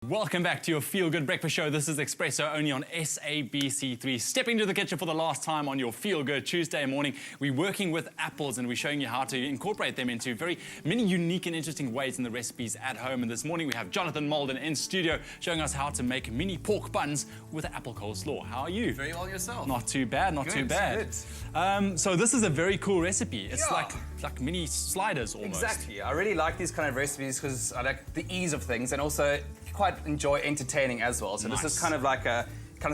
Welcome back to your Feel Good Breakfast Show. This is Espresso, only on SABC3. Stepping into the kitchen for the last time on your Feel Good Tuesday morning. We're working with apples and we're showing you how to incorporate them into very many unique and interesting ways in the recipes at home. And this morning we have Jonathan Malden in studio showing us how to make mini pork buns with apple coleslaw. How are you? Very well yourself. Not too bad, not too bad. Good. So this is a very cool recipe. It's like mini sliders almost. Exactly. I really like these kind of recipes because I like the ease of things and also quite enjoy entertaining as well. So This is kind of like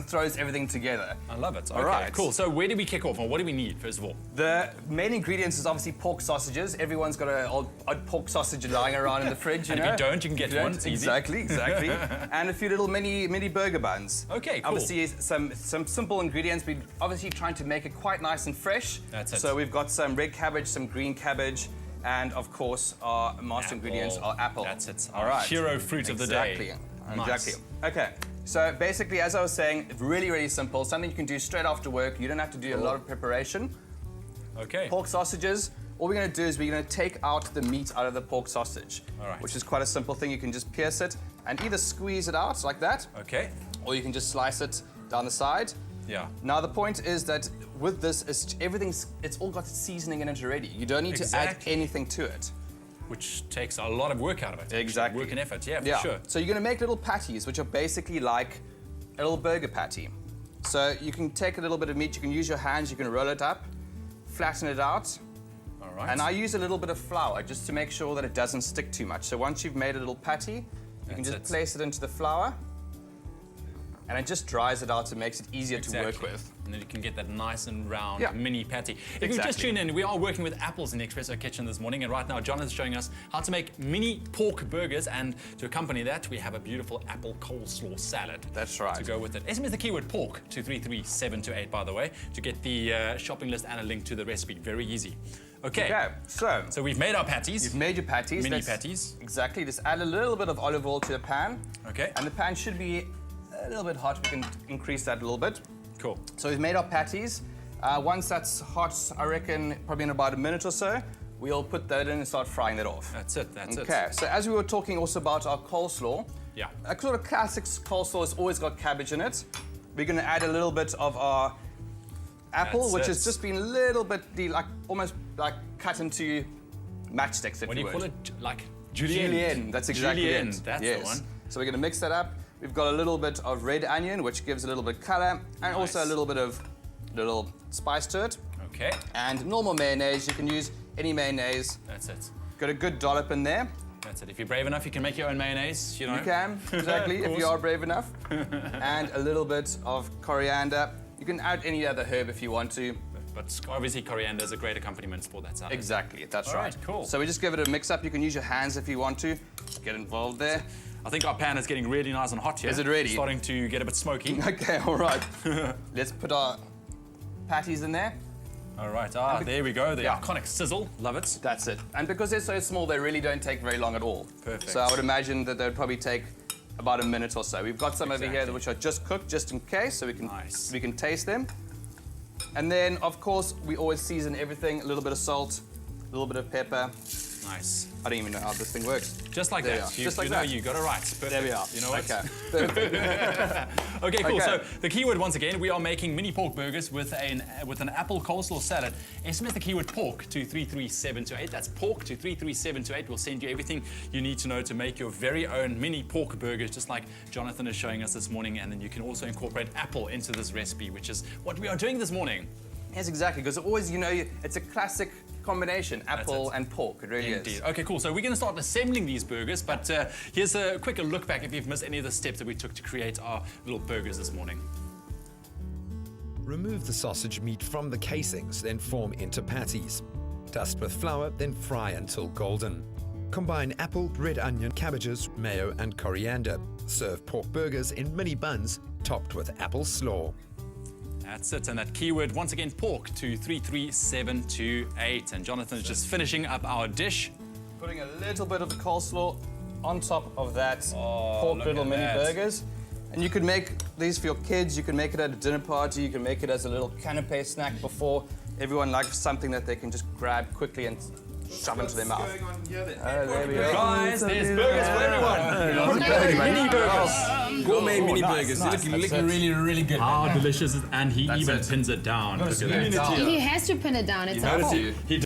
throws everything together. I love it. All right. Cool. So where do we kick off and what do we need first of all? The main ingredients is obviously pork sausages. Everyone's got an odd pork sausage lying around in the fridge, you know. If you don't, you can get one. It's easy. Exactly. And a few little mini burger buns. Okay, cool. Obviously some simple ingredients. We're obviously trying to make it quite nice and fresh. That's it. So we've got some red cabbage, some green cabbage, and of course our master ingredients are apple. That's it. All right. Hero fruit of the day. Exactly. Okay. So basically, as I was saying, really simple. Something you can do straight after work. You don't have to do a lot of preparation. Okay. Pork sausages. All we're going to do is we're going to take out the meat out of the pork sausage. All right. Which is quite a simple thing. You can just pierce it and either squeeze it out like that. Okay. Or you can just slice it down the side. Yeah. Now the point is that with this, it's all got seasoning in it already. You don't need to add anything to it. Which takes a lot of work out of it. Exactly. Work and effort, yeah, for sure. So you're going to make little patties, which are basically like a little burger patty. So you can take a little bit of meat, you can use your hands, you can roll it up, flatten it out. All right. And I use a little bit of flour just to make sure that it doesn't stick too much. So once you've made a little patty, you can just place it into the flour. And it just dries it out and makes it easier to work with. And then you can get that nice and round mini patty. If you just tune in, we are working with apples in the Espresso kitchen this morning, and right now John is showing us how to make mini pork burgers, and to accompany that we have a beautiful apple coleslaw salad. That's right. To go with it. SMS the keyword pork to 33728, by the way, to get the shopping list and a link to the recipe. Very easy. Okay, so we've made our patties. You've made your patties. Mini patties. Exactly, just add a little bit of olive oil to the pan. Okay. And the pan should be a little bit hot. We can increase that a little bit. Cool. So we've made our patties. Once that's hot, I reckon probably in about a minute or so, we'll put that in and start frying that off. That's it, that's it. Okay, so as we were talking also about our coleslaw, a sort of classic coleslaw has always got cabbage in it. We're going to add a little bit of our apple, which has just been a little bit, almost like cut into matchsticks, if you would. What do you call it? Like julienne? Julienne, that's exactly it. That's the one. So we're going to mix that up. We've got a little bit of red onion, which gives a little bit color, and also a little bit of little spice to it. Okay. And normal mayonnaise, you can use any mayonnaise. That's it. Got a good dollop in there. That's it. If you're brave enough, you can make your own mayonnaise, you know. You can, exactly, if you are brave enough. And a little bit of coriander. You can add any other herb if you want to. But obviously coriander is a great accompaniment for that salad. Exactly, that's right. All right, cool. So we just give it a mix up. You can use your hands if you want to. Get involved there. I think our pan is getting really nice and hot here. Is it ready? Starting to get a bit smoky. Okay, all right. Let's put our patties in there. All right, there we go, the iconic sizzle. Love it. That's it. And because they're so small, they really don't take very long at all. Perfect. So I would imagine that they would probably take about a minute or so. We've got some over here which are just cooked, just in case, so we can taste them. And then, of course, we always season everything. A little bit of salt, a little bit of pepper. Nice. I don't even know how this thing works. Just like that. Just like that. You got it right. Perfect. There we are. You know what? Okay. Perfect. Okay, cool. So the keyword once again, we are making mini pork burgers with an apple coleslaw salad. SMS the keyword pork to 33728. That's pork to 33728. We'll send you everything you need to know to make your very own mini pork burgers, just like Jonathan is showing us this morning. And then you can also incorporate apple into this recipe, which is what we are doing this morning. Yes, exactly, because always, you know, it's a classic combination, apple and pork. It really is. Okay, cool. So we're going to start assembling these burgers, but here's a quick look back if you've missed any of the steps that we took to create our little burgers this morning. Remove the sausage meat from the casings, then form into patties. Dust with flour, then fry until golden. Combine apple, red onion, cabbages, mayo and coriander. Serve pork burgers in mini buns, topped with apple slaw. That's it, and that keyword, once again, pork to 33728. And Jonathan is just finishing up our dish. Putting a little bit of the coleslaw on top of that pork little mini burgers. And you can make these for your kids, you can make it at a dinner party, you can make it as a little canapé snack before. Everyone likes something that they can just grab quickly and shove into their mouth. There we go. Guys, there's burgers for everyone. Mini burgers. Gourmet mini burgers. They're looking really, really good. How delicious is it? And he even pins it down. Look at that. If he has to pin it down, it's okay. He